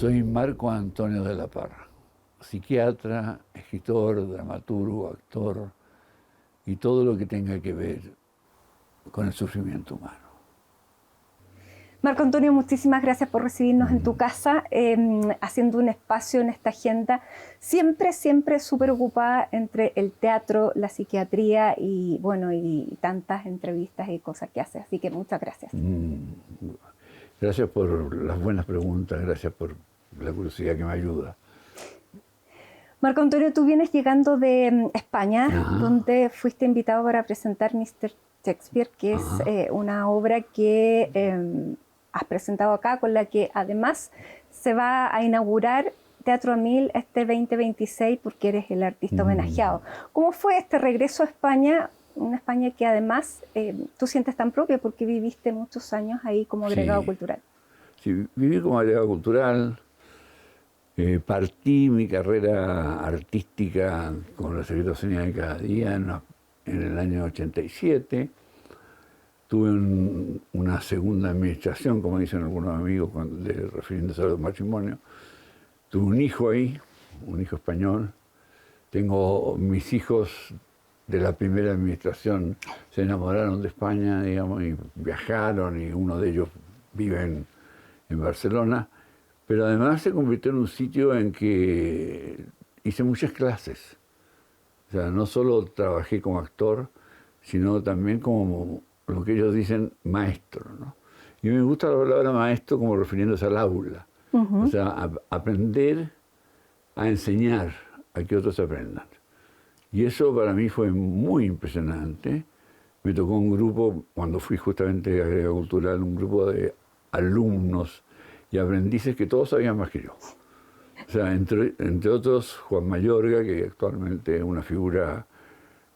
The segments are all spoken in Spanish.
Soy Marco Antonio de la Parra, psiquiatra, escritor, dramaturgo, actor y todo lo que tenga que ver con el sufrimiento humano. Marco Antonio, muchísimas gracias por recibirnos en tu casa, haciendo un espacio en esta agenda siempre súper ocupada entre el teatro, la psiquiatría y, bueno, y tantas entrevistas y cosas que haces. Así que muchas gracias. Gracias por las buenas preguntas, gracias por la curiosidad que me ayuda. Marco Antonio, tú vienes llegando de España, Ajá. donde fuiste invitado para presentar Mr. Shakespeare, que es una obra que has presentado acá, con la que además se va a inaugurar Teatro A1000 este 2026, porque eres el artista homenajeado. ¿Cómo fue este regreso a España? Una España que además tú sientes tan propia porque viviste muchos años ahí como agregado cultural. Sí, viví como agregado cultural. Partí mi carrera artística con la Secretaría Sonia de Cada Día en el año 87. Tuve una segunda administración, como dicen algunos amigos refiriéndose a los matrimonios. Tuve un hijo ahí, un hijo español. Tengo mis hijos de la primera administración, se enamoraron de España, digamos, y viajaron, y uno de ellos vive en Barcelona. Pero además se convirtió en un sitio en que hice muchas clases. O sea, no solo trabajé como actor, sino también como lo que ellos dicen maestro, ¿no? Y me gusta la palabra maestro como refiriéndose al aula. O sea, aprender a enseñar a que otros aprendan. Y eso para mí fue muy impresionante. Me tocó un grupo, cuando fui justamente a Agregado Cultural, un grupo de alumnos y aprendices que todos sabían más que yo. O sea, entre otros, Juan Mayorga, que actualmente es una figura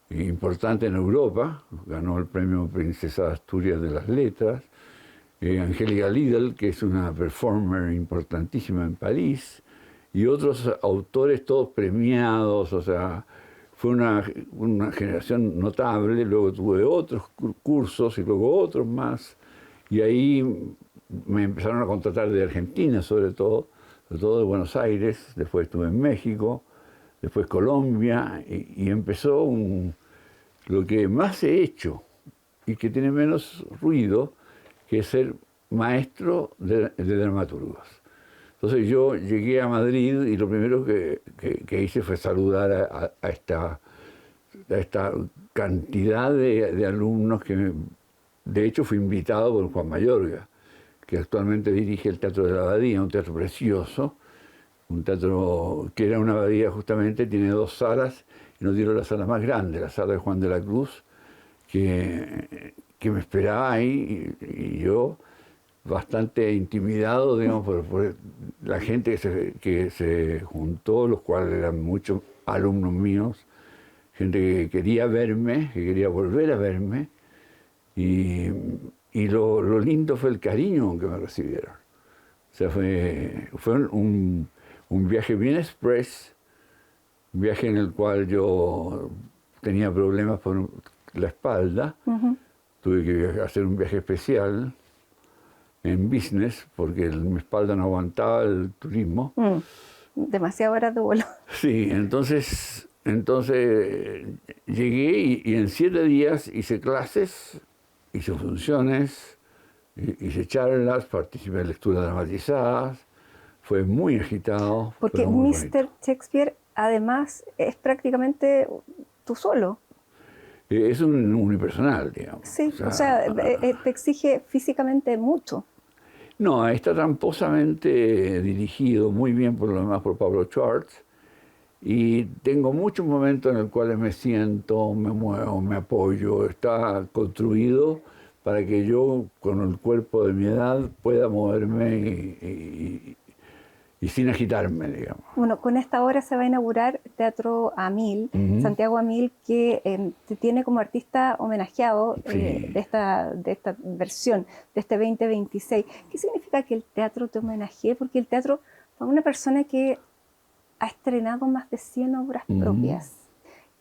importante en Europa, ganó el premio Princesa de Asturias de las Letras, Angélica Lidl, que es una performer importantísima en París, y otros autores todos premiados. O sea, fue una generación notable. Luego tuve otros cursos y luego otros más, y ahí me empezaron a contratar de Argentina, sobre todo de Buenos Aires. Después estuve en México, después Colombia, y empezó lo que más he hecho y que tiene menos ruido, que es ser maestro de dramaturgos. Entonces yo llegué a Madrid y lo primero que hice fue saludar a esta cantidad de alumnos que de hecho fui invitado por Juan Mayorga, que actualmente dirige el Teatro de la Abadía, un teatro precioso, un teatro que era una abadía justamente, tiene 2 salas, y nos dieron la sala más grande, la sala de Juan de la Cruz, que me esperaba ahí, y yo bastante intimidado, digamos, por la gente que se juntó, los cuales eran muchos alumnos míos, gente que quería verme, que quería volver a verme, y lo lindo fue el cariño con que me recibieron. O sea, fue un viaje bien express, un viaje en el cual yo tenía problemas por la espalda. Tuve que hacer un viaje especial en business porque mi espalda no aguantaba el turismo. Demasiadas horas de vuelo. Sí, entonces llegué y en 7 días hice clases, hice funciones, hice charlas, participé en lecturas dramatizadas. Fue muy agitado. Porque muy Mr. bonito. Shakespeare además es prácticamente tú solo. Es un unipersonal, digamos. Sí, o sea, te exige físicamente mucho. No, está tramposamente dirigido muy bien por lo demás por Pablo Schwartz, y tengo muchos momentos en los cuales me siento, me muevo, me apoyo. Está construido para que yo, con el cuerpo de mi edad, pueda moverme y sin agitarme, digamos. Bueno, con esta obra se va a inaugurar Teatro A1000, Santiago A1000, que te tiene como artista homenajeado de esta versión, de este 2026. ¿Qué significa que el teatro te homenajee? Porque el teatro, para una persona que ha estrenado más de 100 obras propias,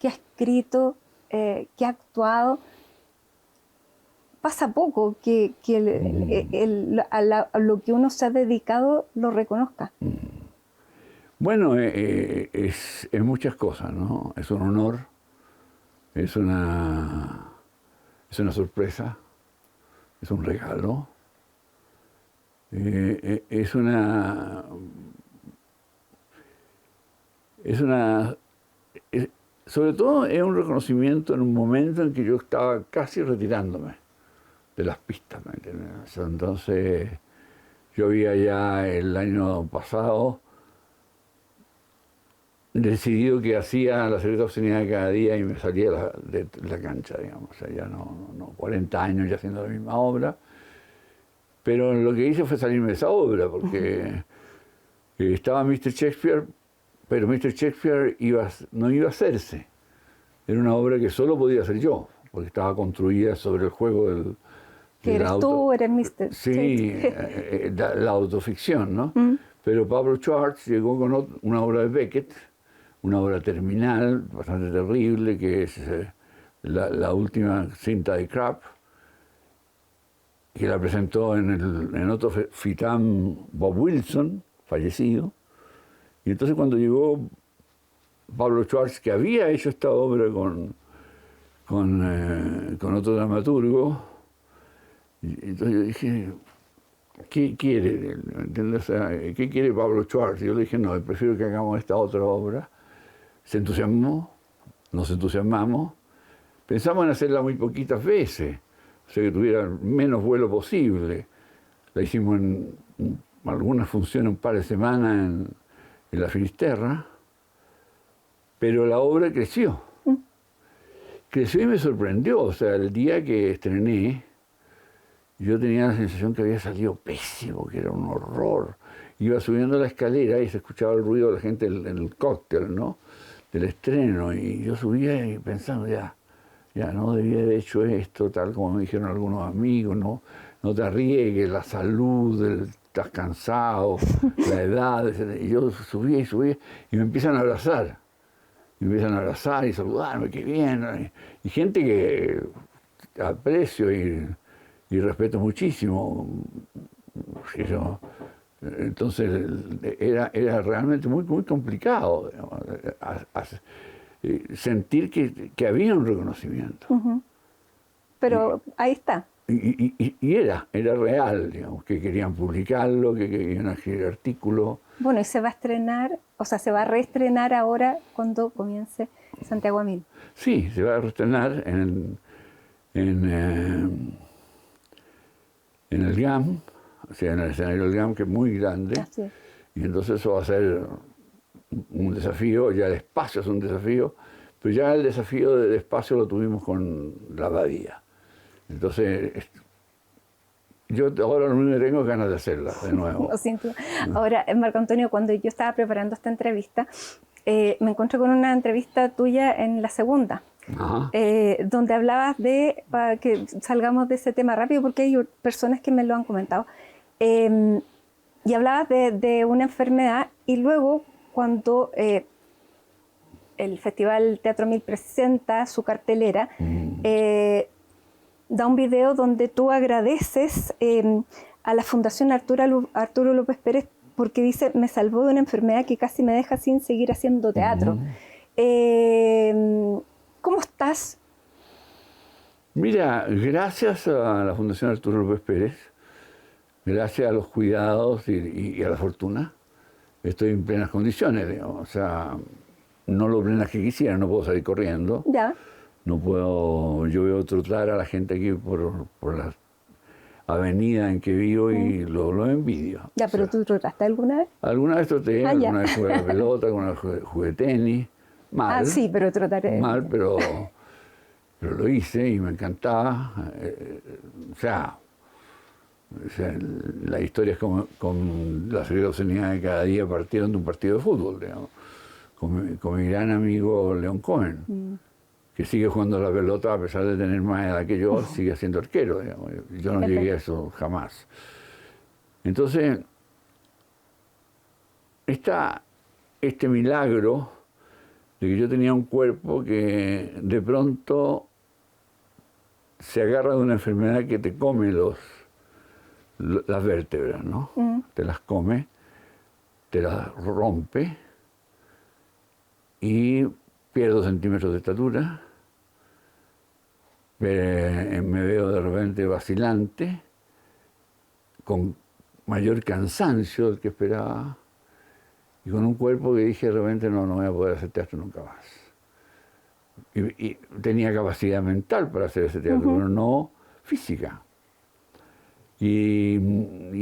que ha escrito, que ha actuado, pasa poco que a lo que uno se ha dedicado lo reconozca. Bueno, es muchas cosas, ¿no? Es un honor, es una sorpresa, es un regalo, sobre todo es un reconocimiento en un momento en que yo estaba casi retirándome de las pistas, ¿me entiendes? Entonces, yo había ya el año pasado decidido que hacía la Secretaría Oceanía de cada día y me salía de la cancha, digamos. O sea, ya no 40 años ya haciendo la misma obra. Pero lo que hice fue salirme de esa obra, porque estaba Mr. Shakespeare, pero Mr. Shakespeare no iba a hacerse. Era una obra que solo podía hacer yo, porque estaba construida sobre el juego del Que eres tú, eres Mr. Sí, la autoficción, ¿no? Pero Pablo Schwartz llegó con una obra de Beckett, una obra terminal, bastante terrible, que es la última cinta de Crabbe, que la presentó en otro FITAM Bob Wilson, fallecido. Y entonces cuando llegó Pablo Schwartz, que había hecho esta obra con otro dramaturgo, entonces yo dije, ¿qué quiere? ¿Entiendes? O sea, ¿qué quiere Pablo Schwartz? Yo le dije, no, prefiero que hagamos esta otra obra. Se entusiasmó, nos entusiasmamos. Pensamos en hacerla muy poquitas veces, o sea, que tuviera menos vuelo posible. La hicimos en algunas funciones, un par de semanas en la Finisterra, pero la obra creció. Creció y me sorprendió. O sea, el día que estrené, yo tenía la sensación que había salido pésimo, que era un horror. Iba subiendo la escalera y se escuchaba el ruido de la gente en el cóctel, ¿no? Del estreno, y yo subía y pensando, ya no debía haber hecho esto, tal como me dijeron algunos amigos, no te arriesgues, la salud, estás cansado, la edad, etc. Y yo subía y me empiezan a abrazar. Me empiezan a abrazar y saludarme, qué bien. Y gente que aprecio y respeto muchísimo. Entonces era realmente muy, muy complicado, digamos, sentir que había un reconocimiento. Pero ahí está. Y era real, digamos, que querían publicarlo, que querían escribir artículos. Bueno, y se va a estrenar, o sea, se va a reestrenar ahora cuando comience Santiago a 1000. Sí, se va a reestrenar en el GAM, o sea, en el escenario del GAM, que es muy grande. Así es. Y entonces eso va a ser un desafío, ya el espacio es un desafío, pero ya el desafío del espacio lo tuvimos con la Abadía. Entonces, yo ahora no me tengo ganas de hacerla de nuevo. Lo siento. Ahora, Marco Antonio, cuando yo estaba preparando esta entrevista, me encontré con una entrevista tuya en la segunda, donde hablabas para que salgamos de ese tema rápido, porque hay personas que me lo han comentado, y hablabas de una enfermedad, y luego cuando el Festival Teatro 1000 presenta su cartelera, da un video donde tú agradeces a la Fundación Arturo López Pérez porque dice, me salvó de una enfermedad que casi me deja sin seguir haciendo teatro. ¿Cómo estás? Mira, gracias a la Fundación Arturo López Pérez, gracias a los cuidados y a la fortuna, estoy en plenas condiciones, digamos. O sea, no lo plenas que quisiera, no puedo salir corriendo. Ya. No puedo, yo veo trotar a la gente aquí por la avenida en que vivo y lo envidio. Ya, pero ¿tú trotaste alguna vez? Alguna vez troté, alguna vez jugué a la pelota, alguna vez jugué tenis. Mal. Sí, pero trotaré. Mal, pero lo hice y me encantaba. O sea, la historia es como con la Secretaría Oceanía de cada día partieron de un partido de fútbol, digamos, con mi gran amigo León Cohen. Que sigue jugando la pelota a pesar de tener más edad que yo, sigue siendo arquero, digamos. Yo no llegué a eso jamás. Entonces, este milagro de que yo tenía un cuerpo que de pronto se agarra de una enfermedad que te come las vértebras, ¿no? Te las come, te las rompe y pierdo centímetros de estatura, me veo de repente vacilante, con mayor cansancio del que esperaba y con un cuerpo que dije de repente no voy a poder hacer teatro nunca más. Y tenía capacidad mental para hacer ese teatro, pero no física. Y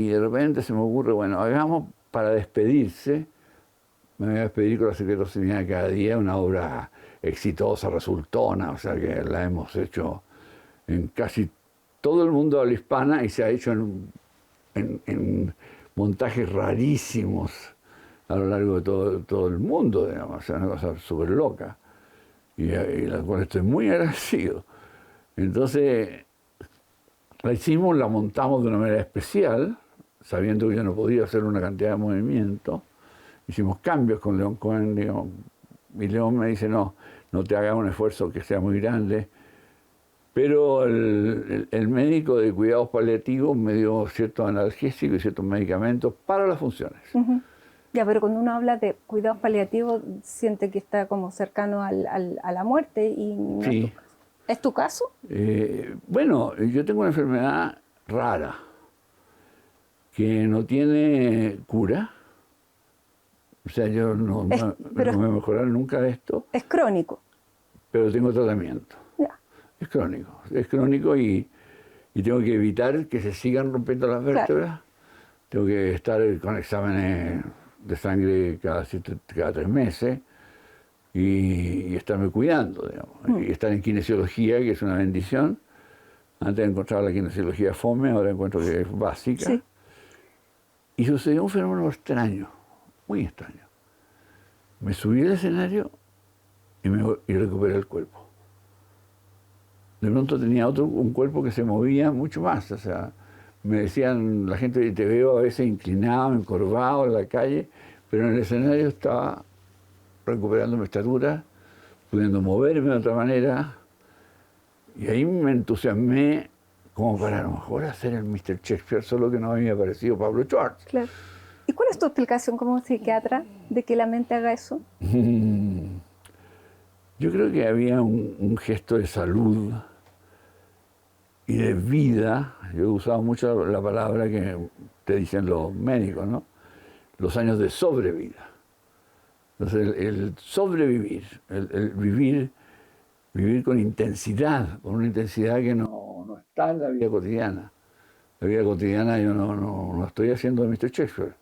de repente se me ocurre, bueno, hagamos para despedirse, me voy a despedir con La secretosinidad de cada día, una obra exitosa, resultona, o sea que la hemos hecho en casi todo el mundo habla hispana y se ha hecho en montajes rarísimos a lo largo de todo el mundo, digamos, o sea, una cosa súper loca, y la cual estoy muy agradecido. Entonces, la hicimos, la montamos de una manera especial, sabiendo que yo no podía hacer una cantidad de movimientos. Hicimos cambios con León Cohen, digamos, y León me dice, no te hagas un esfuerzo que sea muy grande. Pero el médico de cuidados paliativos me dio ciertos analgésicos y ciertos medicamentos para las funciones. Ya, pero cuando uno habla de cuidados paliativos, siente que está como cercano a la muerte y no Sí. ¿Es tu caso? Bueno, yo tengo una enfermedad rara que no tiene cura. O sea, yo no me voy a mejorar nunca de esto. Es crónico. Pero tengo tratamiento. Ya. Es crónico y tengo que evitar que se sigan rompiendo las vértebras. Claro. Tengo que estar con exámenes de sangre cada 3 meses y estarme cuidando, digamos. Y estar en kinesiología, que es una bendición. Antes encontraba la kinesiología fome, ahora encuentro que es básica. Sí. Y sucedió un fenómeno extraño, muy extraño. Me subí al escenario y recuperé el cuerpo. De pronto tenía un cuerpo que se movía mucho más. O sea, me decían, la gente, te veo a veces inclinado, encorvado en la calle, pero en el escenario estaba recuperando mi estatura, pudiendo moverme de otra manera. Y ahí me entusiasmé como para a lo mejor hacer el Mr. Shakespeare, solo que no había aparecido Pablo Schwartz. Claro. ¿Y cuál es tu explicación como psiquiatra de que la mente haga eso? Yo creo que había un gesto de salud y de vida. Yo he usado mucho la palabra que te dicen los médicos, ¿no? Los años de sobrevida. Entonces, el sobrevivir, el vivir con intensidad, con una intensidad que no está en la vida cotidiana. La vida cotidiana yo no estoy haciendo de Mr. Shakespeare.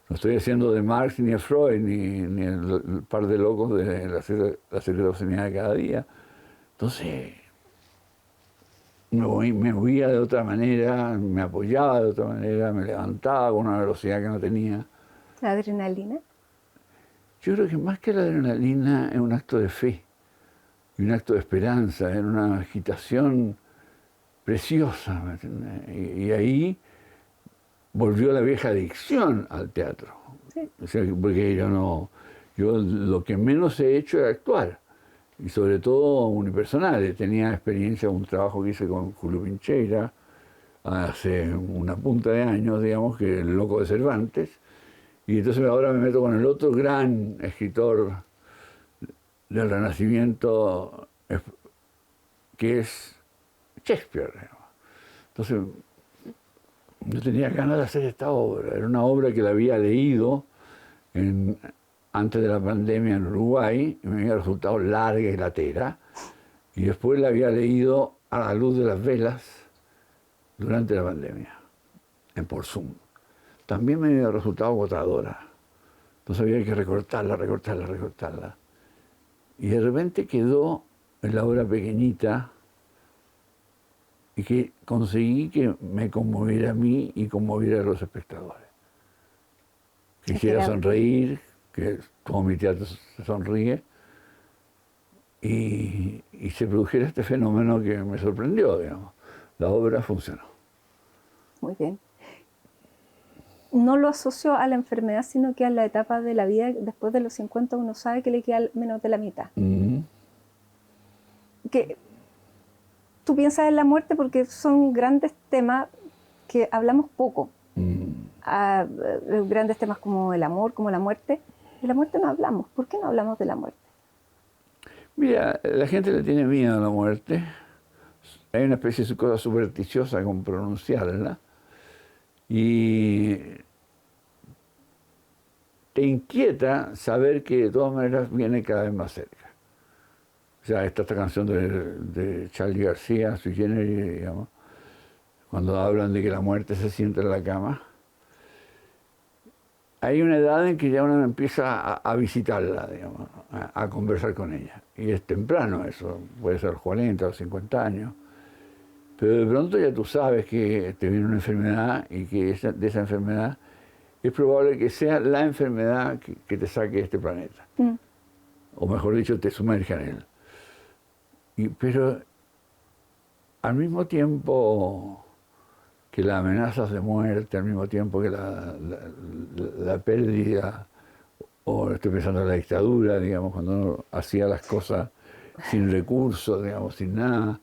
No estoy haciendo de Marx, ni de Freud, ni el par de locos de la secretosinidad de cada día. Entonces, me movía de otra manera, me apoyaba de otra manera, me levantaba con una velocidad que no tenía. ¿La adrenalina? Yo creo que más que la adrenalina es un acto de fe y un acto de esperanza, es una agitación preciosa. ¿Me entiendes? Y ahí volvió la vieja adicción al teatro. Sí. O sea, porque yo lo que menos he hecho es actuar, y sobre todo unipersonales. Tenía experiencia en un trabajo que hice con Julio Pincheira hace una punta de años, digamos, que El Loco de Cervantes, y entonces ahora me meto con el otro gran escritor del Renacimiento, que es Shakespeare. Entonces, yo tenía ganas de hacer esta obra. Era una obra que la había leído antes de la pandemia en Uruguay, y me había resultado larga y latera, y después la había leído a la luz de las velas durante la pandemia, por Zoom. También me había resultado agotadora. Entonces había que recortarla. Y de repente quedó en la obra pequeñita y que conseguí que me conmoviera a mí y conmoviera a los espectadores. Quisiera sonreír, que todo mi teatro se sonríe, y se produjera este fenómeno que me sorprendió, digamos. La obra funcionó. Muy bien. No lo asocio a la enfermedad, sino que a la etapa de la vida. Después de los 50 uno sabe que le queda menos de la mitad. Mm-hmm. Que tú piensas en la muerte? Porque son grandes temas que hablamos poco. Grandes temas como el amor, como la muerte. De la muerte no hablamos. ¿Por qué no hablamos de la muerte? Mira, la gente le tiene miedo a la muerte. Hay una especie de cosa supersticiosa con pronunciarla. Y te inquieta saber que de todas maneras viene cada vez más cerca. O sea, esta canción de Charly García, Sui Generis, digamos, cuando hablan de que la muerte se sienta en la cama, hay una edad en que ya uno empieza a visitarla, digamos, a conversar con ella. Y es temprano eso, puede ser 40 o 50 años. Pero de pronto ya tú sabes que te viene una enfermedad y que de esa enfermedad es probable que sea la enfermedad que te saque de este planeta. O mejor dicho, te sumerja en él. Pero al mismo tiempo que las amenazas de muerte, al mismo tiempo que la pérdida, o estoy pensando en la dictadura, digamos, cuando uno hacía las cosas sin recursos, digamos, sin nada,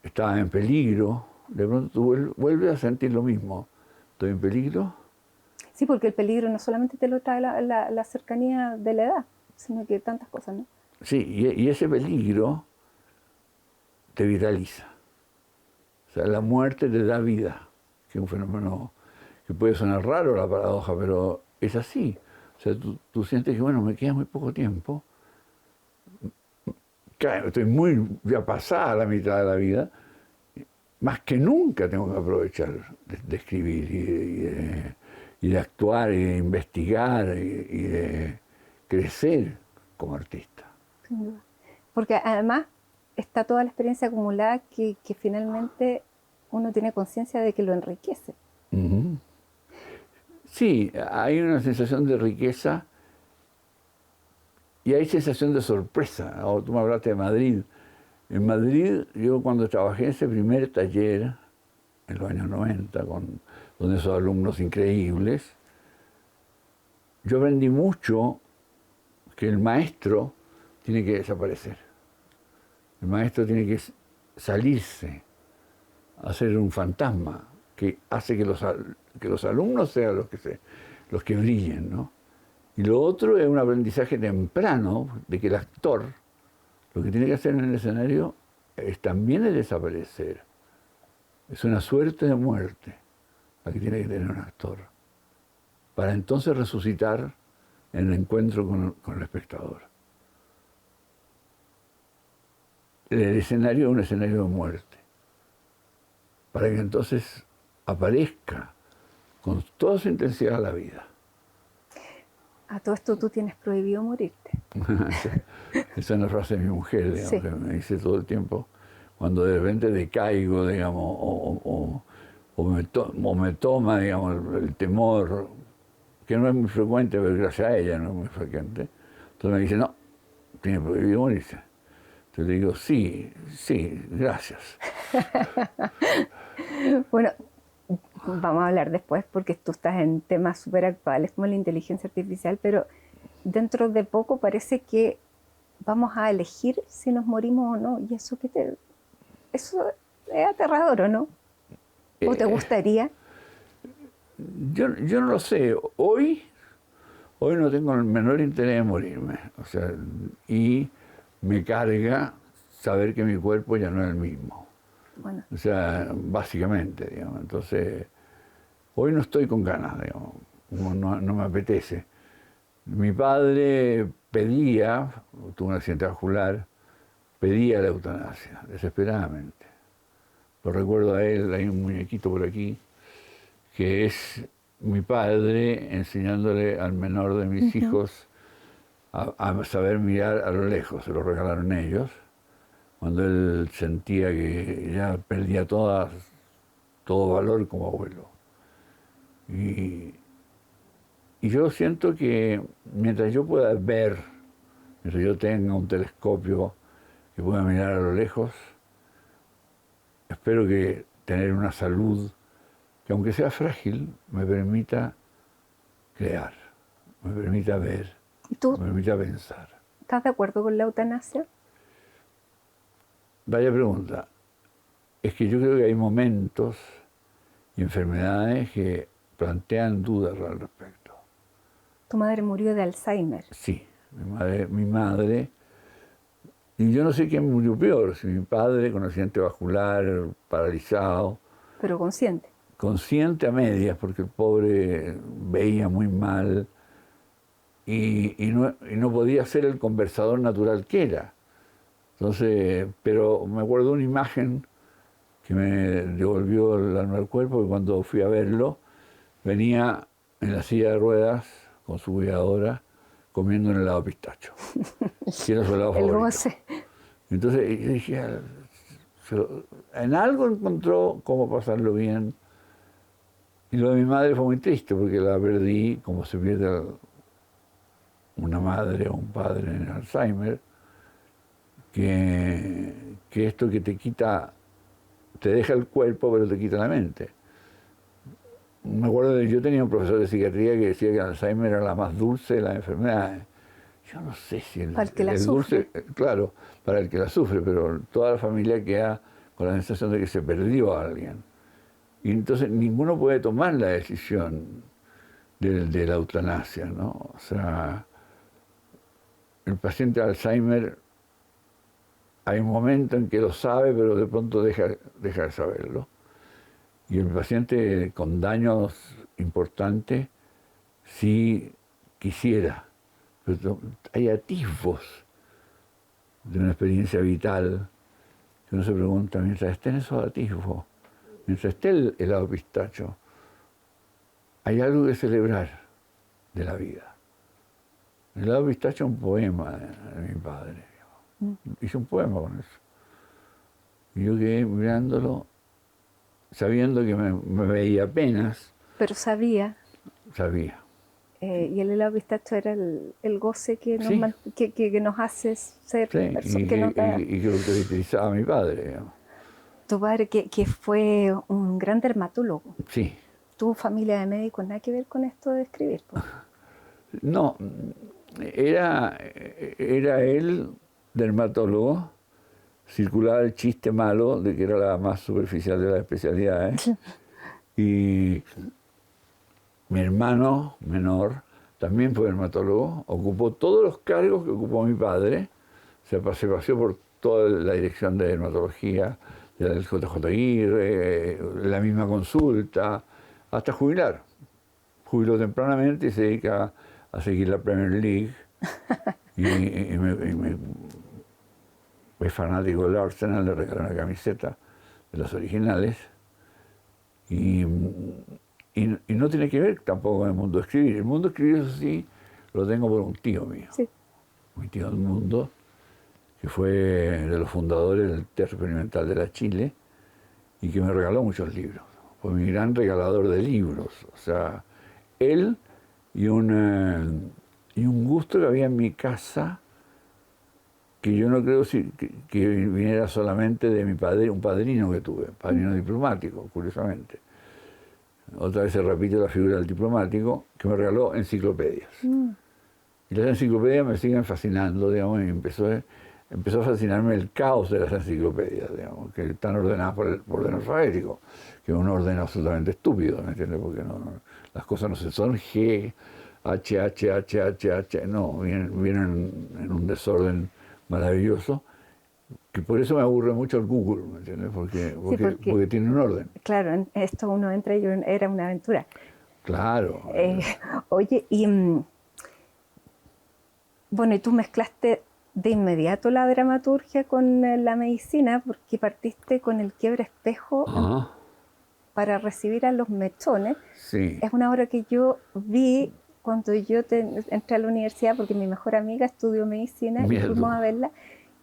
estaba en peligro, de pronto tú vuelves a sentir lo mismo. ¿Estoy en peligro? Sí, porque el peligro no solamente te lo trae la cercanía de la edad, sino que tantas cosas, ¿no? Sí, y ese peligro te vitaliza. O sea, la muerte te da vida, que es un fenómeno que puede sonar raro la paradoja, pero es así. O sea, tú sientes que, bueno, me queda muy poco tiempo, estoy ya pasada la mitad de la vida, más que nunca tengo que aprovechar de escribir y de actuar y de investigar y de crecer como artista. Sin duda. Porque además está toda la experiencia acumulada que finalmente uno tiene conciencia de que lo enriquece. Uh-huh. Sí, hay una sensación de riqueza y hay sensación de sorpresa. Ahora, tú me hablaste de Madrid. En Madrid, yo cuando trabajé en ese primer taller, en los años 90, con esos alumnos increíbles, yo aprendí mucho que el maestro tiene que desaparecer. El maestro tiene que salirse, hacer un fantasma que hace que los alumnos sean los que brillen, ¿no? Y lo otro es un aprendizaje temprano de que el actor lo que tiene que hacer en el escenario también es desaparecer. Es una suerte de muerte la que tiene que tener un actor, para entonces resucitar en el encuentro con el espectador. El escenario es un escenario de muerte, para que entonces aparezca con toda su intensidad la vida. A todo esto tú tienes prohibido morirte. Esa es una frase de mi mujer, digamos, Sí. que me dice todo el tiempo, cuando de repente decaigo, digamos, o me toma, digamos, el temor, que no es muy frecuente, pero gracias a ella no es muy frecuente. Entonces me dice, no, tiene prohibido morirse. Entonces le digo, sí, gracias. Bueno, vamos a hablar después porque tú estás en temas súper actuales como la inteligencia artificial, pero dentro de poco parece que vamos a elegir si nos morimos o no. Y eso eso es aterrador, ¿o no? ¿O te gustaría? Yo no lo sé. Hoy no tengo el menor interés en morirme. O sea, y me carga saber que mi cuerpo ya no es el mismo. Bueno. O sea, básicamente, digamos. Entonces, hoy no estoy con ganas, digamos. No me apetece. Mi padre tuvo un accidente vascular, pedía la eutanasia, desesperadamente. Lo recuerdo a él, hay un muñequito por aquí, que es mi padre enseñándole al menor de mis hijos a saber mirar a lo lejos, se lo regalaron ellos, cuando él sentía que ya perdía todo valor como abuelo. Y yo siento que mientras yo pueda ver, mientras yo tenga un telescopio que pueda mirar a lo lejos, espero que tener una salud que, aunque sea frágil, me permita crear, me permita ver, ¿Y tú me permita pensar. estás de acuerdo con la eutanasia? Vaya pregunta. es que yo creo que hay momentos y enfermedades que plantean dudas al respecto. Tu madre murió de Alzheimer. Sí, mi madre, y yo no sé quién murió peor, si mi padre con accidente vascular, paralizado, Pero consciente. consciente a medias, porque el pobre veía muy mal y no podía ser el conversador natural que era. Entonces, pero me acuerdo de una imagen que me devolvió el alma al cuerpo, que cuando fui a verlo, venía en la silla de ruedas con su cuidadora comiendo un helado pistacho, que era su helado El favorito. goce. Entonces yo dije, en algo encontró cómo pasarlo bien. Y lo de mi madre fue muy triste porque la perdí, como se pierde una madre o un padre en Alzheimer, que esto que te quita, te deja el cuerpo pero te quita la mente. Me acuerdo de yo tenía un profesor de psiquiatría que decía que el Alzheimer era la más dulce de las enfermedades. Yo no sé si Para el que la dulce, claro, para el que la sufre, pero toda la familia queda con la sensación de que se perdió a alguien. Y entonces ninguno puede tomar la decisión de la eutanasia, ¿no? O sea, el paciente de Alzheimer hay un momento en que lo sabe, pero de pronto deja de saberlo. Y el paciente con daños importantes sí quisiera, pero hay atisbos de una experiencia vital que uno se pregunta, mientras estén esos atisbos, mientras esté el helado pistacho, hay algo que celebrar de la vida. El helado pistacho es un poema de mi padre. Hice un poema con eso. Y yo quedé mirándolo, sabiendo que me veía apenas. Pero sabía. Sabía. Y el helado pistacho era el goce que nos, Sí. que nos hace ser Sí, personas. y que lo caracterizaba a mi padre. Digamos. Tu padre que fue un gran dermatólogo. Sí. ¿Tu familia de médicos nada que ver con esto de escribir? Pues? No, era él dermatólogo, circulaba el chiste malo de que era la más superficial de las especialidades. Y mi hermano menor también fue dermatólogo, ocupó todos los cargos que ocupó mi padre, se paseó por toda la dirección de dermatología del JJ Aguirre, la misma consulta, hasta jubilar. Jubiló tempranamente y se dedica a seguir la Premier League. Es fanático del Arsenal, le regaló una camiseta de las originales. Y no tiene que ver tampoco con el mundo de escribir. El mundo de escribir, eso sí, lo tengo por un tío mío. Sí. Mi tío del mundo, que fue de los fundadores del Teatro Experimental de la Chile y que me regaló muchos libros. Fue mi gran regalador de libros. O sea, él y un gusto que había en mi casa que yo no creo que viniera solamente de mi padre, un padrino que tuve, padrino diplomático, curiosamente. Otra vez se repite la figura del diplomático, que me regaló enciclopedias. Y las enciclopedias me siguen fascinando, digamos, y empezó a fascinarme el caos de las enciclopedias, digamos, que están ordenadas por orden alfabético, que es un orden absolutamente estúpido, ¿me entiendes? Porque las cosas no son G, H, H, H, H, H, no, vienen en un desorden maravilloso, que por eso me aburre mucho el Google, ¿me entiendes? Porque tiene un orden. Claro, en esto uno entra y era una aventura. Claro. Oye, y bueno, y tú mezclaste de inmediato la dramaturgia con la medicina, porque partiste con El quiebre espejo para recibir a los mechones. Sí. Es una obra que yo vi cuando yo entré a la universidad, porque mi mejor amiga estudió medicina y fuimos a verla.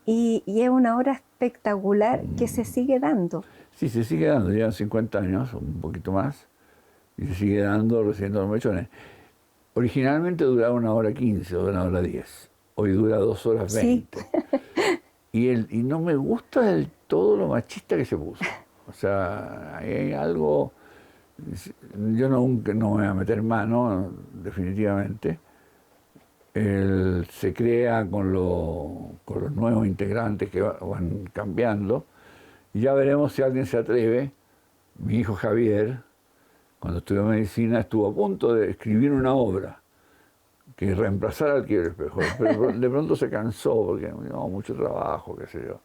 Y es una obra espectacular que se sigue dando. Sí, se sigue dando, llevan 50 años, un poquito más, y se sigue dando, recibiendo los mechones. Originalmente duraba 1h15 o 1h10, hoy dura 2h20. Sí. Y no me gusta del todo lo machista que se puso. O sea, hay algo, yo nunca no me voy a meter mano, definitivamente. Se crea con los nuevos integrantes que van cambiando Y ya veremos si alguien se atreve. Mi hijo Javier, cuando estudió medicina, estuvo a punto de escribir una obra que reemplazara al Quiebre Espejo, pero de pronto se cansó porque no, mucho trabajo, qué sé yo.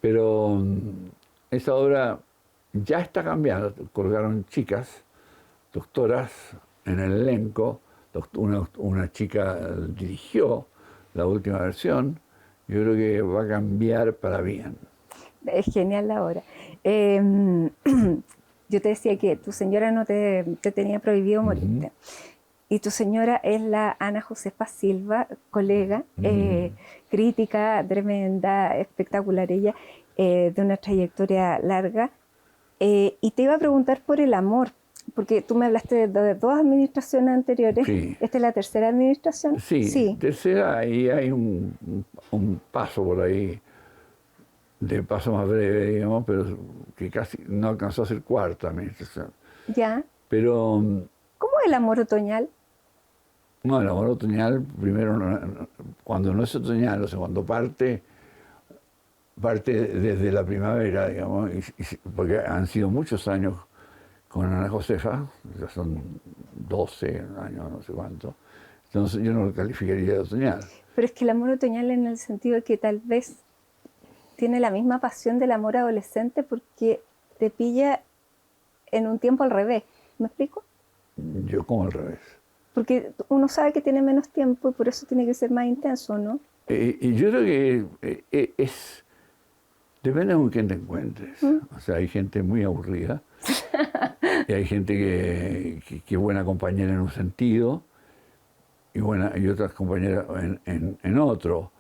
Pero esa obra ya está cambiando. Colgaron chicas, doctoras, en el elenco. Una chica dirigió la última versión. Yo creo que va a cambiar para bien. Es genial la obra. Yo te decía que tu señora no te tenía prohibido morirte. Y tu señora es la Ana Josefa Silva, colega, crítica tremenda, espectacular ella, de una trayectoria larga. Y te iba a preguntar por el amor, porque tú me hablaste de dos administraciones anteriores. Sí. ¿Esta es la tercera administración? Sí. Tercera, y hay un paso por ahí, de paso más breve, digamos, pero que casi no alcanzó a ser cuarta administración. Ya. Pero... ¿Cómo es el amor otoñal? No, el amor otoñal, primero, cuando no es otoñal, o sea, cuando parte desde la primavera, digamos, porque han sido muchos años con Ana Josefa, ya son 12 años, no sé cuánto, entonces yo no lo calificaría de otoñal. Pero es que el amor otoñal en el sentido de que tal vez tiene la misma pasión del amor adolescente porque te pilla en un tiempo al revés. ¿Me explico? Yo como al revés. Porque uno sabe que tiene menos tiempo y por eso tiene que ser más intenso, ¿no? Y yo creo que depende con quién te encuentres. O sea, hay gente muy aburrida y hay gente que es buena compañera en un sentido y otras compañeras en otro.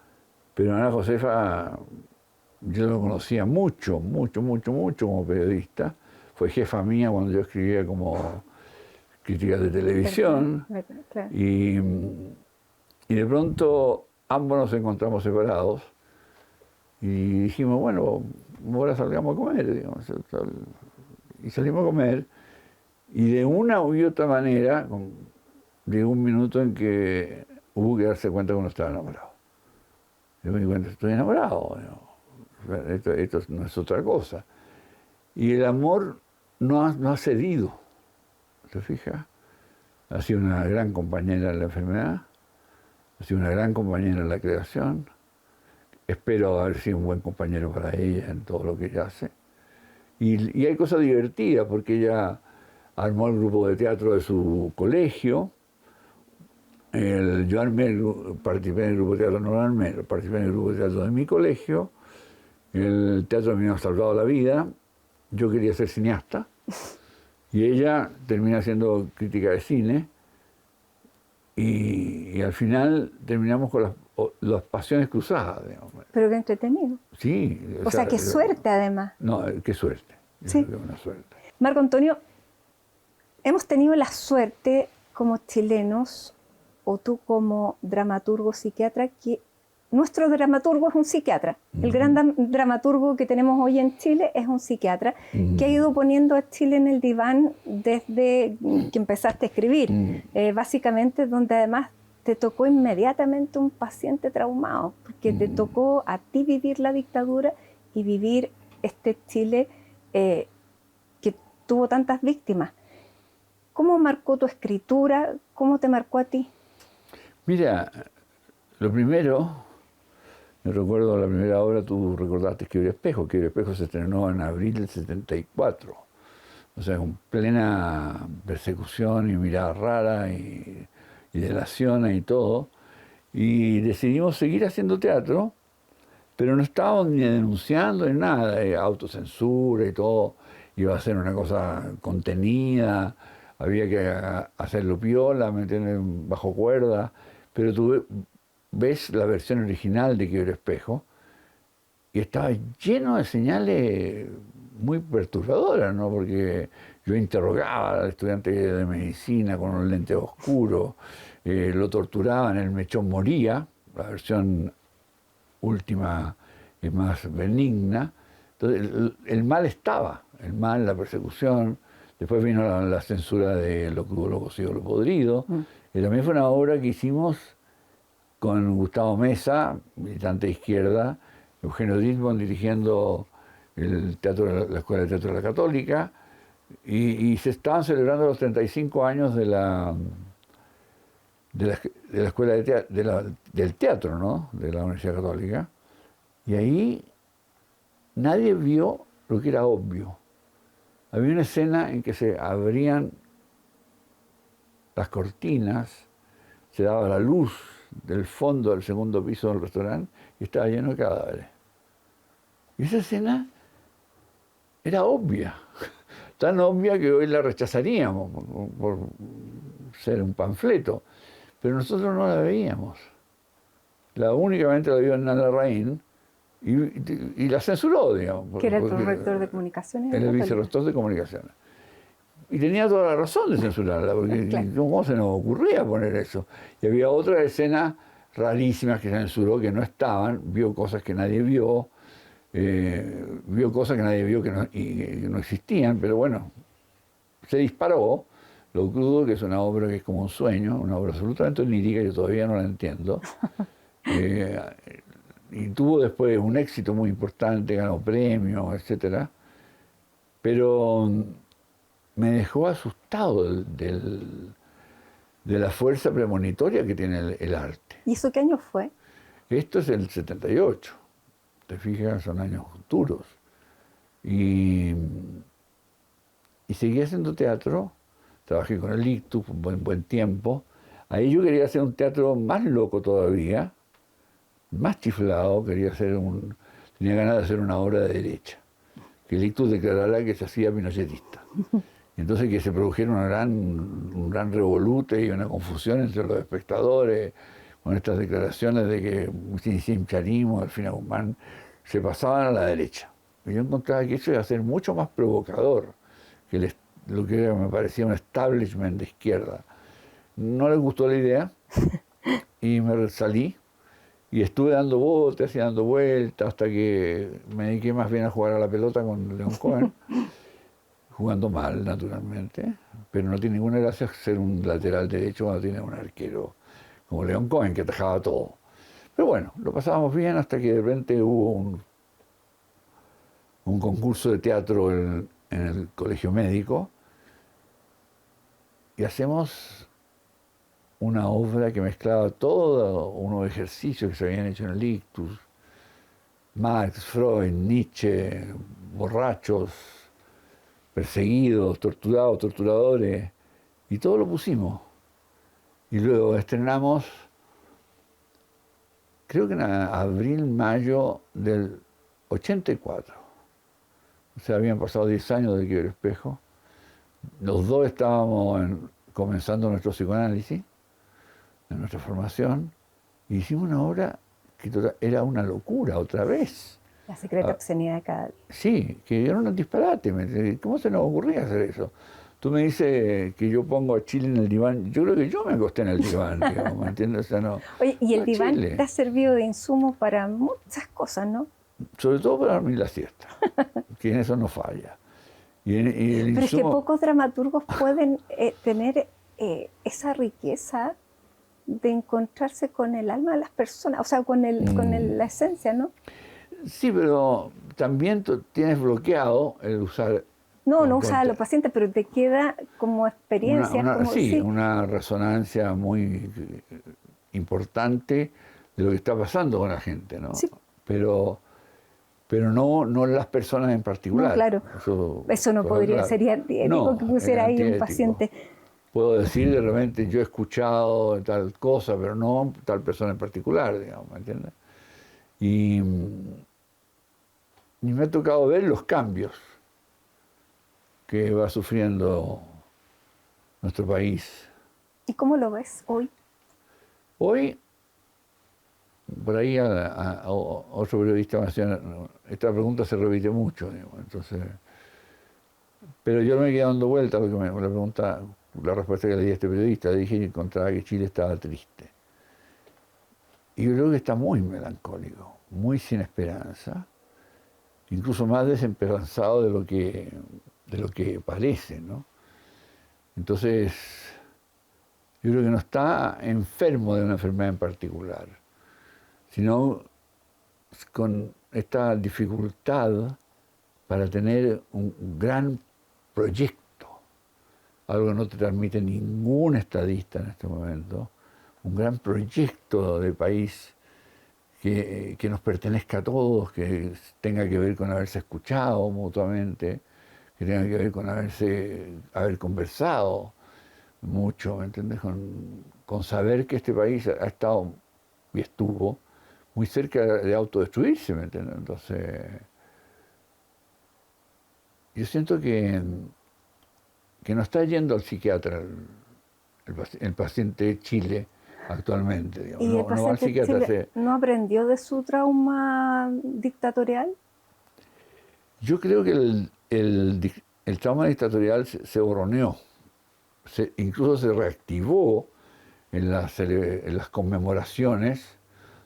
Pero Ana Josefa, yo lo conocía mucho como periodista. Fue jefa mía cuando yo escribía como críticas de televisión. Claro. Y de pronto ambos nos encontramos separados y dijimos, bueno, ahora salgamos a comer, digamos. Y salimos a comer y de una u otra manera llegó un minuto en que hubo que darse cuenta que uno estaba enamorado. Yo me di cuenta, estoy enamorado, esto no es otra cosa. Y el amor no ha cedido, ¿te fijas? Ha sido una gran compañera en la enfermedad, ha sido una gran compañera en la creación. Espero haber sido un buen compañero para ella en todo lo que ella hace. Y hay cosas divertidas, porque ella armó el grupo de teatro de su colegio. Yo participé en el grupo de teatro, no armé, participé en el grupo de teatro de mi colegio. El teatro me ha salvado la vida. Yo quería ser cineasta. Y ella termina haciendo crítica de cine y al final terminamos con las pasiones cruzadas. Digamos. Pero qué entretenido. Sí. O sea, qué suerte además. No, qué suerte. Sí. Creo que una suerte. Marco Antonio, hemos tenido la suerte como chilenos, o tú como dramaturgo psiquiatra, que nuestro dramaturgo es un psiquiatra. El gran dramaturgo que tenemos hoy en Chile es un psiquiatra que ha ido poniendo a Chile en el diván desde que empezaste a escribir. Básicamente donde además te tocó inmediatamente un paciente traumado, porque te tocó a ti vivir la dictadura y vivir este Chile que tuvo tantas víctimas. ¿Cómo marcó tu escritura? ¿Cómo te marcó a ti? Mira, lo primero... Me recuerdo la primera obra, tú recordaste Quiebre Espejo. Quiebre Espejo se estrenó en abril del 74. O sea, con plena persecución y mirada rara y delaciones y todo. Y decidimos seguir haciendo teatro, pero no estábamos ni denunciando ni nada, autocensura y todo. Iba a ser una cosa contenida, había que hacerlo piola, meterlo bajo cuerda, pero tú ves la versión original de Quiebre Espejo y estaba lleno de señales muy perturbadoras, ¿no? Porque yo interrogaba al estudiante de medicina con unos lentes oscuros, lo torturaban, el mechón moría, la versión última es más benigna. Entonces el mal estaba, el mal, la persecución. Después vino la censura de Lo crudo, lo cocido, lo podrido. Y también fue una obra que hicimos con Gustavo Mesa, militante de izquierda, Eugenio Dilbon dirigiendo el teatro, la Escuela de Teatro de la Católica, y se estaban celebrando los 35 años de la Escuela de del Teatro, ¿no? De la Universidad Católica, y ahí nadie vio lo que era obvio. Había una escena en que se abrían las cortinas, se daba la luz del fondo del segundo piso del restaurante y estaba lleno de cadáveres. Y esa escena era obvia, tan obvia que hoy la rechazaríamos por ser un panfleto, pero nosotros no la veíamos. Únicamente la vio en Larraín y la censuró, digamos. Que era el rector de comunicaciones. El vicerrector de comunicaciones. Y tenía toda la razón de censurarla, porque claro, ¿cómo se nos ocurría poner eso? Y había otras escenas rarísimas que censuró, que no estaban, vio cosas que nadie vio, vio cosas que nadie vio que no existían, pero bueno, se disparó Lo Crudo, que es una obra que es como un sueño, una obra absolutamente onírica, yo todavía no la entiendo. Y tuvo después un éxito muy importante, ganó premios, etc. Pero me dejó asustado de la fuerza premonitoria que tiene el arte. ¿Y eso qué año fue? Esto es el 78. Te fijas, son años duros. Y seguí haciendo teatro. Trabajé con el Ictus un buen tiempo. Ahí yo quería hacer un teatro más loco todavía, más chiflado. Tenía ganas de hacer una obra de derecha. Que el Ictus declarara que se hacía pinochetista. Entonces que se produjera un gran revolute y una confusión entre los espectadores con estas declaraciones de que sin charismo, al fin Guzmán, se pasaban a la derecha. Y yo encontraba que eso iba a ser mucho más provocador que lo que me parecía un establishment de izquierda. No les gustó la idea y me salí y estuve dando botes y dando vueltas hasta que me dediqué más bien a jugar a la pelota con León Cohen. Jugando mal, naturalmente, pero no tiene ninguna gracia ser un lateral derecho cuando tiene un arquero como León Cohen, que atajaba todo. Pero bueno, lo pasábamos bien hasta que de repente hubo un concurso de teatro en el colegio médico y hacemos una obra que mezclaba todos unos ejercicios que se habían hecho en el Ictus, Marx, Freud, Nietzsche, borrachos, perseguidos, torturados, torturadores, y todo lo pusimos. Y luego estrenamos, creo que en abril, mayo del 84. O sea, habían pasado 10 años de Quiebre Espejo. Los dos estábamos comenzando nuestro psicoanálisis, en nuestra formación, y hicimos una obra que era una locura otra vez. La secreta obscenidad de cada día. Sí, que era un disparate. ¿Cómo se nos ocurría hacer eso? Tú me dices que yo pongo a Chile en el diván. Yo creo que yo me acosté en el diván, digamos, ¿me entiendes? O sea, no. Oye, y el diván te ha servido de insumo para muchas cosas, ¿no? Sobre todo para dormir la siesta, que en eso no falla. Pero es que pocos dramaturgos pueden tener esa riqueza de encontrarse con el alma de las personas, o sea, con la esencia, ¿no? Sí, pero también tienes bloqueado el usar... No usas a los pacientes, pero te queda como experiencia. Una resonancia muy importante de lo que está pasando con la gente, ¿no? Sí. Pero no las personas en particular. No, claro. Eso no podría, claro. Sería antiético que pusiera ahí un paciente. Puedo decir de repente, yo he escuchado tal cosa, pero no tal persona en particular, digamos, ¿me entiendes? Y me ha tocado ver los cambios que va sufriendo nuestro país. ¿Y cómo lo ves hoy? Hoy, por ahí a otro periodista me decía, esta pregunta se repite mucho, digamos, entonces, pero yo me quedé dando vueltas porque la respuesta que le di a este periodista, le dije que encontraba que Chile estaba triste. Y yo creo que está muy melancólico, muy sin esperanza, incluso más desesperanzado de lo que parece, ¿no? Entonces, yo creo que no está enfermo de una enfermedad en particular, sino con esta dificultad para tener un gran proyecto, algo que no te transmite ningún estadista en este momento, un gran proyecto de país que nos pertenezca a todos, que tenga que ver con haberse escuchado mutuamente, que tenga que ver con haber conversado mucho, ¿me entiendes? Con saber que este país ha estado y estuvo muy cerca de autodestruirse, ¿me entiendes? Entonces, yo siento que no está yendo al psiquiatra el paciente de Chile actualmente, digamos. ¿Y el No va al paciente de psiquiatra. Chile no aprendió de su trauma dictatorial? Yo creo que el trauma dictatorial se borroneó, incluso se reactivó en las conmemoraciones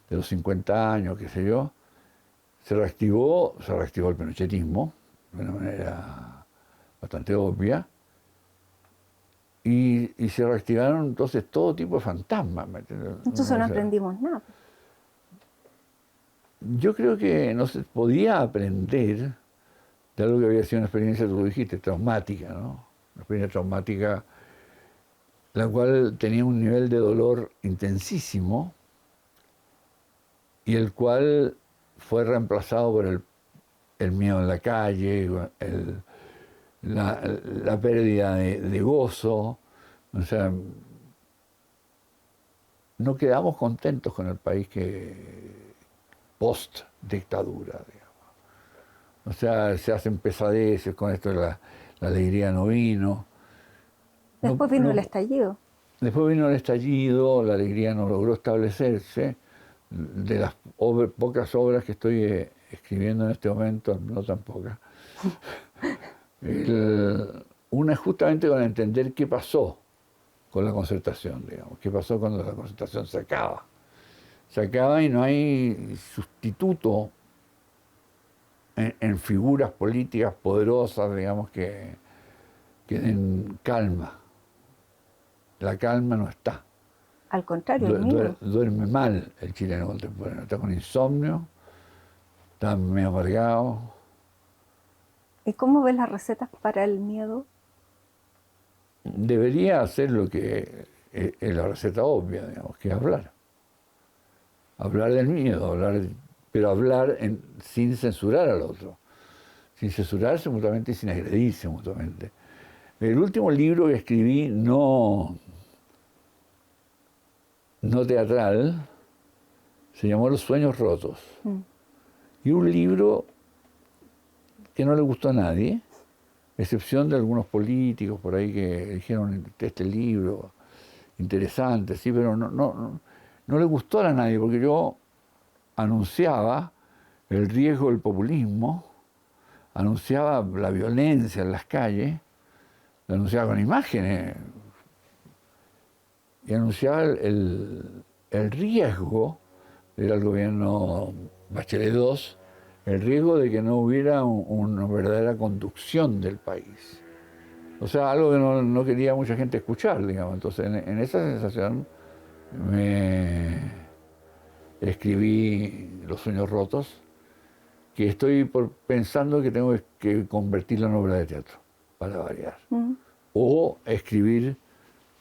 de los 50 años, qué sé yo. Se reactivó el pinochetismo de una manera bastante obvia, y se reactivaron entonces todo tipo de fantasmas. Entonces no aprendimos nada. Yo creo que no se podía aprender de algo que había sido una experiencia, tú lo dijiste, traumática, ¿no? Una experiencia traumática, la cual tenía un nivel de dolor intensísimo y el cual fue reemplazado por el miedo en la calle, la pérdida de gozo. O sea, no quedamos contentos con el país post-dictadura, digamos. O sea, se hacen pesadeces con esto de la alegría no vino. Después vino el estallido. Después vino el estallido, la alegría no logró establecerse. De las pocas obras que estoy escribiendo en este momento, no tan pocas, una es justamente con entender qué pasó con la concertación, digamos, qué pasó cuando la concertación se acaba. Se acaba y no hay sustituto en figuras políticas poderosas, digamos, que den calma. La calma no está. Al contrario, el miedo. Duerme mal el chileno contemporáneo. Está con insomnio, está medio amargado. ¿Y cómo ves las recetas para el miedo? Debería hacer lo que es la receta obvia, digamos, que es hablar. Hablar del miedo, pero hablar sin censurar al otro. Sin censurarse mutuamente y sin agredirse mutuamente. El último libro que escribí, no teatral, se llamó Los sueños rotos. Y un libro que no le gustó a nadie, excepción de algunos políticos por ahí que dijeron este libro interesante, sí, pero no le gustó a nadie, porque yo anunciaba el riesgo del populismo, anunciaba la violencia en las calles, lo anunciaba con imágenes, y anunciaba el riesgo, era el gobierno Bachelet II, el riesgo de que no hubiera una verdadera conducción del país. O sea, algo que no quería mucha gente escuchar, digamos. Entonces, en esa sensación me escribí Los sueños rotos, que estoy pensando que tengo que convertirla en obra de teatro, para variar. O escribir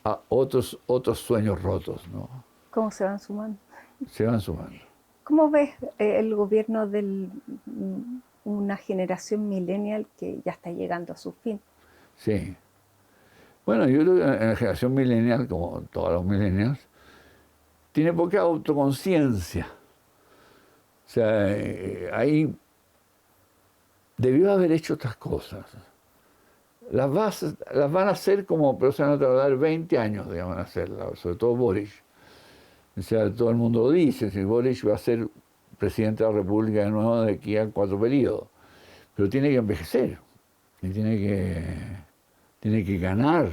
a otros sueños rotos, ¿no? ¿Cómo se van sumando? Se van sumando. ¿Cómo ves el gobierno de una generación millennial que ya está llegando a su fin? Sí. Bueno, yo creo que en la generación millennial, como todos los millennials, tiene poca autoconciencia. O sea, ahí debió haber hecho otras cosas. Las van a hacer pero se van a tardar 20 años, digamos, en hacerlas, sobre todo Boric. O sea, todo el mundo lo dice, si Boric va a ser presidente de la República de nuevo de aquí a 4 periodos. Pero tiene que envejecer y tiene que ganar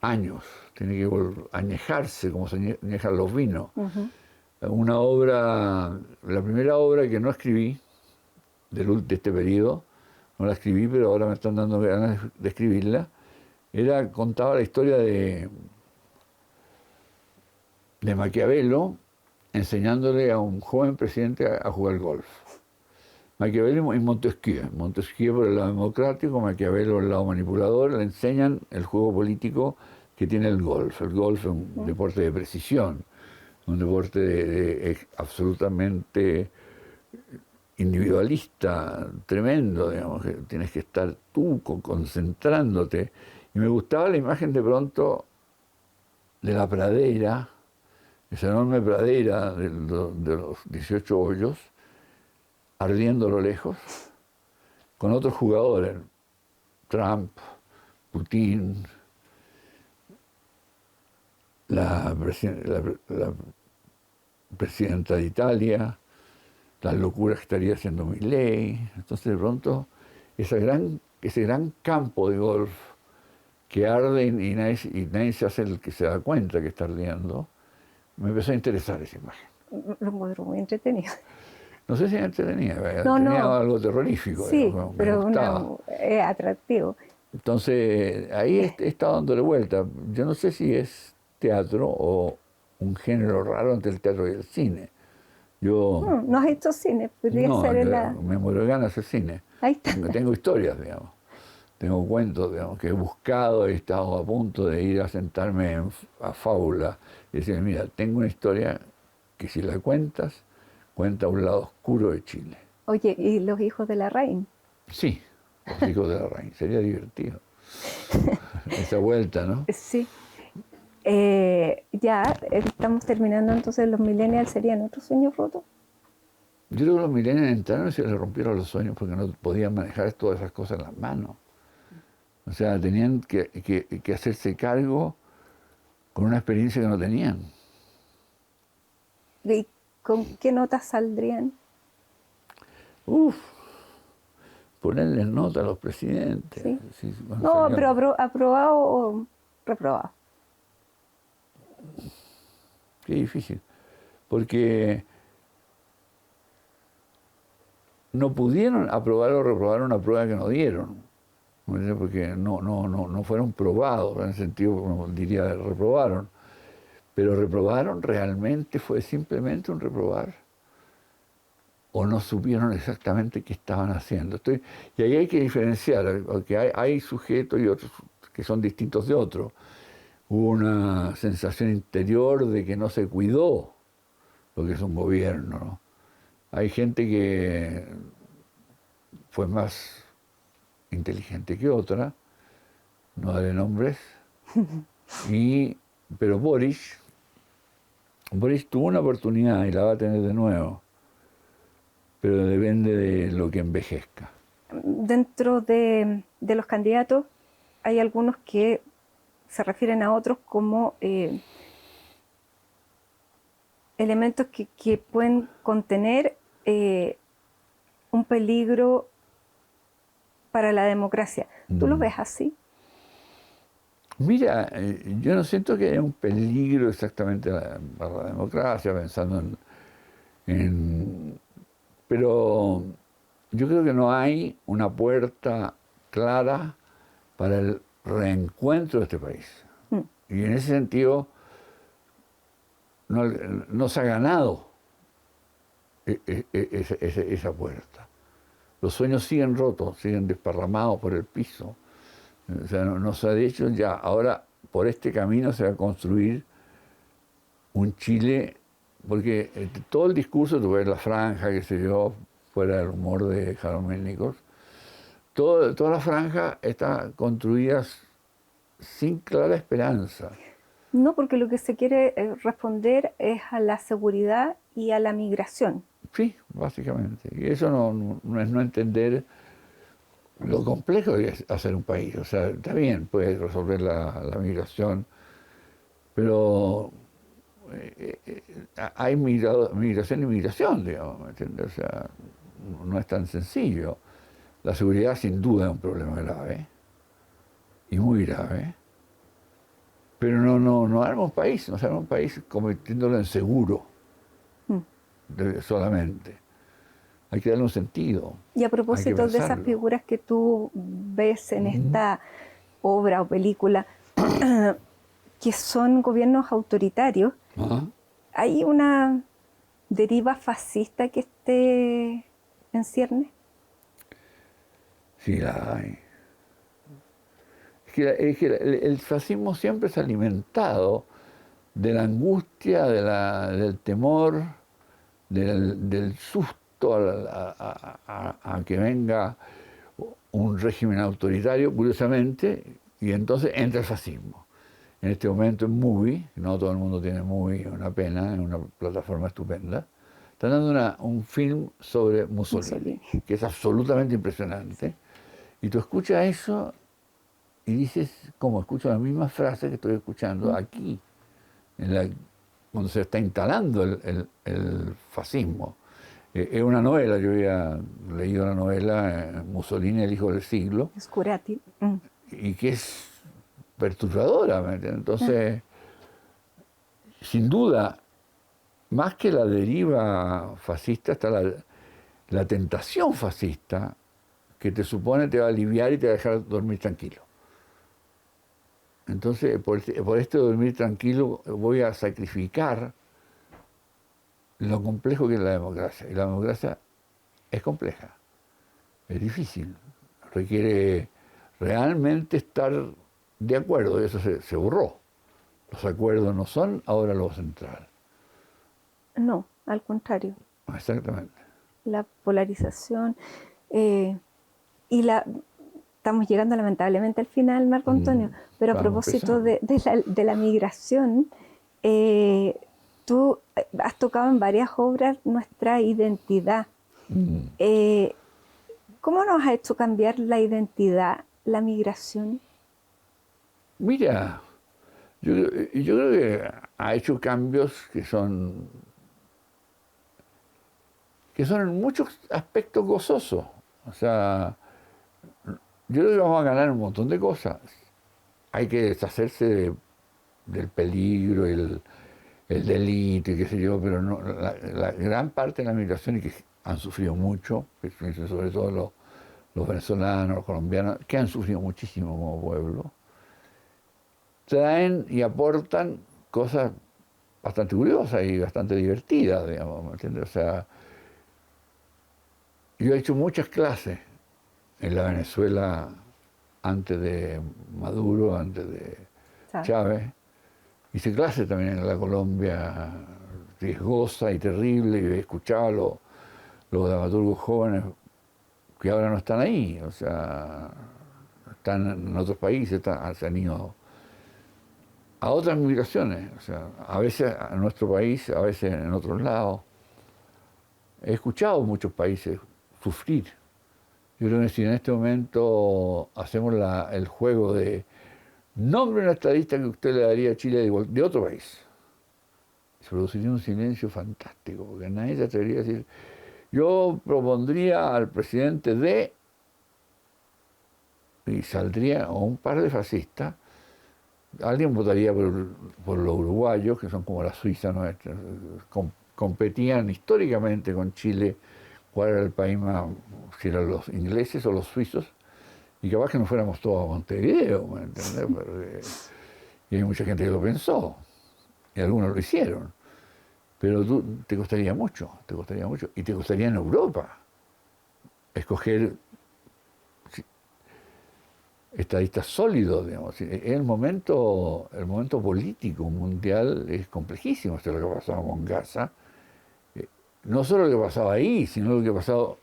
años, tiene que añejarse como se añejan los vinos. Una obra, la primera obra que no escribí de este periodo, no la escribí, pero ahora me están dando ganas de escribirla, contaba la historia de Maquiavelo enseñándole a un joven presidente a jugar golf. Maquiavelo y Montesquieu. Montesquieu por el lado democrático, Maquiavelo por el lado manipulador, le enseñan el juego político que tiene el golf. El golf es un deporte de precisión, un deporte absolutamente individualista, tremendo, digamos, que tienes que estar tú concentrándote. Y me gustaba la imagen de pronto de la pradera, esa enorme pradera de los 18 hoyos, ardiendo a lo lejos, con otros jugadores, Trump, Putin, la presidenta de Italia, las locuras que estaría haciendo Milei. Entonces de pronto ese gran campo de golf que arde y nadie se hace el que se da cuenta que está ardiendo, me empezó a interesar esa imagen. Lo encuentro muy entretenido. No sé si era entretenida, tenía algo terrorífico. Sí, digamos, pero es atractivo. Entonces ahí he estado dándole vuelta. Yo no sé si es teatro o un género raro entre el teatro y el cine. Yo No has hecho cine, podría ser me muero de ganas de hacer cine. Ahí está. Tengo historias, digamos. Tengo cuentos, digamos, que he buscado, he estado a punto de ir a sentarme a Fábula y decir, mira, tengo una historia que si la cuentas, cuenta un lado oscuro de Chile. Oye, ¿y los hijos de la reina? Sí, los hijos de la reina. Sería divertido. Esa vuelta, ¿no? Sí. Ya estamos terminando, entonces los millennials serían otros sueños rotos. Yo creo que los millennials entraron y se les rompieron los sueños porque no podían manejar todas esas cosas en las manos. O sea, tenían que hacerse cargo con una experiencia que no tenían. ¿Y con qué notas saldrían? Ponerles nota a los presidentes. ¿Sí? Sí, No, pero aprobado o reprobado. Qué difícil. Porque no pudieron aprobar o reprobar una prueba que no dieron. Porque no fueron probados, en el sentido, como diría, reprobaron. Pero reprobaron realmente, fue simplemente un reprobar. O no supieron exactamente qué estaban haciendo. Y ahí hay que diferenciar, porque hay sujetos y otros que son distintos de otros. Hubo una sensación interior de que no se cuidó lo que es un gobierno, ¿no? Hay gente que fue más inteligente que otra, no daré nombres, pero Boris tuvo una oportunidad y la va a tener de nuevo, pero depende de lo que envejezca. Dentro de los candidatos hay algunos que se refieren a otros como elementos que pueden contener un peligro para la democracia. ¿Tú lo ves así? Mira, yo no siento que haya un peligro exactamente para la democracia, pensando pero yo creo que no hay una puerta clara para el reencuentro de este país. Y en ese sentido no se ha ganado esa puerta. Los sueños siguen rotos, siguen desparramados por el piso. O sea, no se ha dicho ya, ahora por este camino se va a construir un Chile, porque todo el discurso, tú ves la franja que se dio fuera del humor de Harold Melnikov, toda la franja está construida sin clara esperanza. No, porque lo que se quiere responder es a la seguridad y a la migración. Sí, básicamente. Y eso no es no entender lo complejo que es hacer un país. O sea, está bien, puedes resolver la migración, pero hay migración y migración, digamos, ¿me entiendes? O sea, no es tan sencillo. La seguridad sin duda es un problema grave, y muy grave, pero no arma un país, no se arma un país convirtiéndolo en seguro solamente. Hay que darle un sentido. Y a propósito de esas figuras que tú ves en esta obra o película, que son gobiernos autoritarios, ¿hay una deriva fascista que esté en ciernes? Sí, la hay. Es que el fascismo siempre se ha alimentado de la angustia, del temor, del susto a que venga un régimen autoritario, curiosamente, y entonces entra el fascismo. En este momento en Movie, no todo el mundo tiene Movie, una pena, es una plataforma estupenda, están dando un film sobre Mussolini, que es absolutamente impresionante, y tú escuchas eso y dices, ¿cómo? Escucho la misma frase que estoy escuchando aquí, cuando se está instalando el fascismo. Es una novela, yo había leído la novela Mussolini, el hijo del siglo, Scurati. y que es perturbadora, ¿me entiendes? Entonces, sin duda, más que la deriva fascista, está la tentación fascista que te supone te va a aliviar y te va a dejar dormir tranquilo. Entonces, por este dormir tranquilo voy a sacrificar lo complejo que es la democracia. Y la democracia es compleja, es difícil, requiere realmente estar de acuerdo, y eso se borró. Los acuerdos no son ahora lo central. No, al contrario. Exactamente. La polarización estamos llegando lamentablemente al final, Marco Antonio, pero a propósito de la migración, tú has tocado en varias obras nuestra identidad. ¿Cómo nos ha hecho cambiar la identidad, la migración? Mira, yo creo que ha hecho cambios que son en muchos aspectos gozosos. O sea, yo creo que vamos a ganar un montón de cosas. Hay que deshacerse del peligro, el delito y qué sé yo, pero no, la gran parte de la migración, y que han sufrido mucho, sobre todo los venezolanos, los colombianos, que han sufrido muchísimo como pueblo, traen y aportan cosas bastante curiosas y bastante divertidas, digamos, ¿me entiendes? O sea, yo he hecho muchas clases en la Venezuela antes de Maduro, antes de Chávez. Hice clases también en la Colombia riesgosa y terrible, y escuchaba los dramaturgos jóvenes que ahora no están ahí, o sea, están en otros países, se han ido a otras migraciones, o sea, a veces a nuestro país, a veces en otros lados. He escuchado muchos países sufrir. Yo creo que si en este momento hacemos el juego de nombre una estadista que usted le daría a Chile de otro país, se produciría un silencio fantástico, porque nadie se atrevería a decir, yo propondría al presidente y saldría, o un par de fascistas, alguien votaría por los uruguayos, que son como la Suiza nuestra, competían históricamente con Chile, cuál era el país más, si eran los ingleses o los suizos, y capaz que no fuéramos todos a Montevideo, ¿me entiendes? Y hay mucha gente que lo pensó, y algunos lo hicieron, pero te costaría mucho, y te costaría en Europa escoger estadistas sólidos, digamos. El momento político mundial es complejísimo. Esto es lo que ha pasado con Gaza. No solo lo que ha pasado ahí, sino lo que ha pasado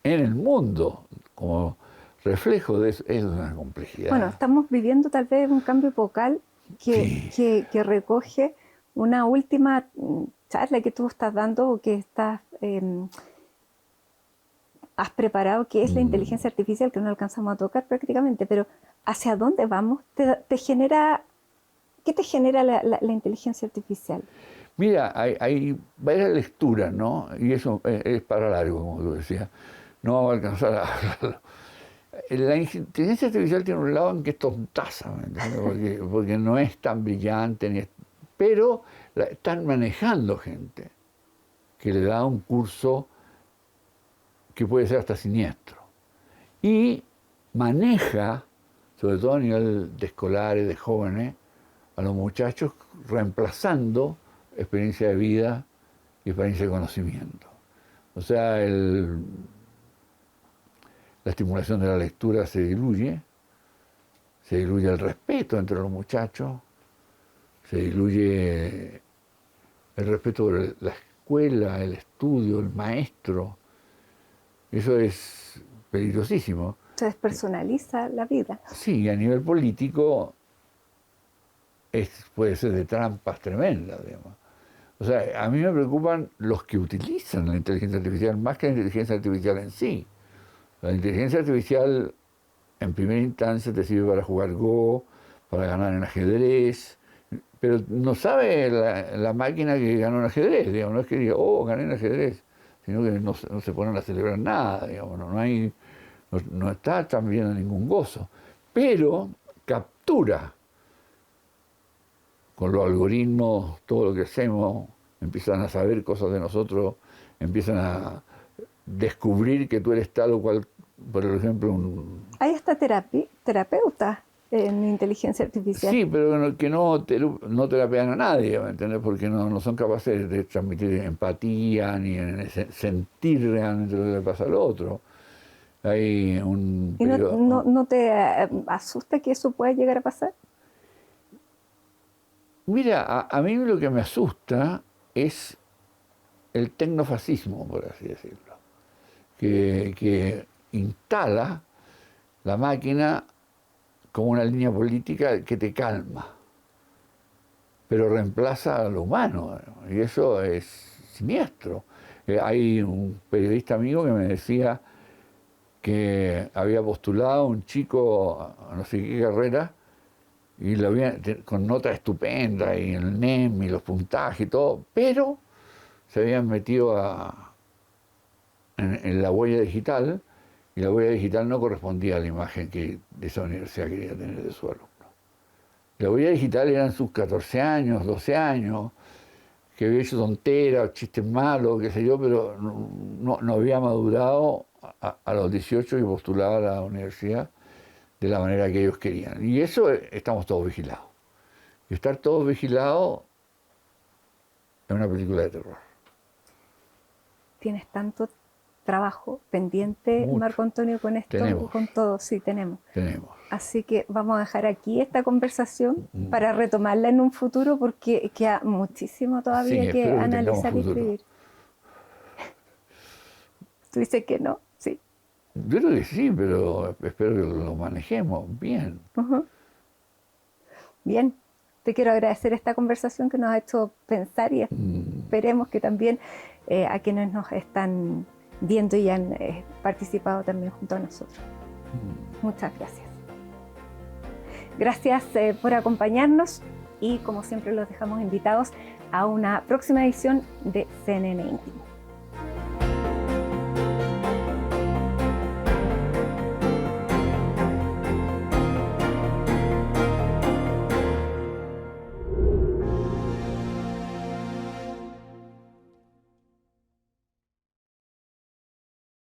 en el mundo, como reflejo de eso, es una complejidad. Bueno, estamos viviendo tal vez un cambio epocal que recoge una última charla que tú estás dando o que has preparado, que es la inteligencia artificial, que no alcanzamos a tocar prácticamente, pero ¿hacia dónde vamos? ¿Qué te genera la inteligencia artificial? Mira, hay varias lecturas, ¿no? Y eso es para largo, como tú decías. No vamos a alcanzar a hablarlo. La inteligencia artificial tiene un lado en que es tontaza, ¿me entiendes? Porque no es tan brillante, pero están manejando gente que le da un curso que puede ser hasta siniestro. Y maneja, sobre todo a nivel de escolares, de jóvenes, a los muchachos reemplazando experiencia de vida y experiencia de conocimiento. O sea, la estimulación de la lectura se diluye el respeto entre los muchachos, se diluye el respeto por la escuela, el estudio, el maestro. Eso es peligrosísimo. Se despersonaliza la vida. Sí, a nivel político puede ser de trampas tremendas, digamos. O sea, a mí me preocupan los que utilizan la inteligencia artificial más que la inteligencia artificial en sí. La inteligencia artificial en primera instancia te sirve para jugar Go, para ganar en ajedrez, pero no sabe la máquina que ganó en ajedrez, digamos. No es que diga, oh, gané en ajedrez, sino que no se ponen a celebrar nada, digamos. No está también ningún gozo, pero captura con los algoritmos todo lo que hacemos, empiezan a saber cosas de nosotros, empiezan a descubrir que tú eres tal o cual, por ejemplo, Hay hasta terapeutas en inteligencia artificial. Sí, pero que no terapean a nadie, ¿me entiendes? Porque no son capaces de transmitir empatía ni sentir realmente lo que le pasa al otro. Hay un ¿Y no te asusta que eso pueda llegar a pasar? Mira, a mí lo que me asusta es el tecnofascismo, por así decirlo, que instala la máquina como una línea política que te calma, pero reemplaza a lo humano, y eso es siniestro. Hay un periodista amigo que me decía que había postulado a un chico a no sé qué carrera, y lo había con nota estupenda, y el NEM y los puntajes y todo, pero se habían metido en la huella digital, y la huella digital no correspondía a la imagen que de esa universidad quería tener de su alumno. La huella digital eran sus 14 años, 12 años, que había hecho tonteras, chistes malos, qué sé yo, pero no había madurado a los 18 y postulaba a la universidad de la manera que ellos querían. Y eso estamos todos vigilados. Y estar todos vigilados es una película de terror. Tienes tanto trabajo pendiente, Mucho. Marco Antonio, con esto, Tenemos. con todo. Sí, tenemos. Tenemos. Así que vamos a dejar aquí esta conversación para retomarla en un futuro, porque queda muchísimo todavía que analizar y escribir. ¿Tú dices que no? Sí. Yo creo que sí, pero espero que lo manejemos bien. Bien. Te quiero agradecer esta conversación que nos ha hecho pensar, y esperemos que también a quienes nos están viendo y han participado también junto a nosotros. Muchas gracias. Gracias por acompañarnos, y como siempre los dejamos invitados a una próxima edición de CNN Íntimo.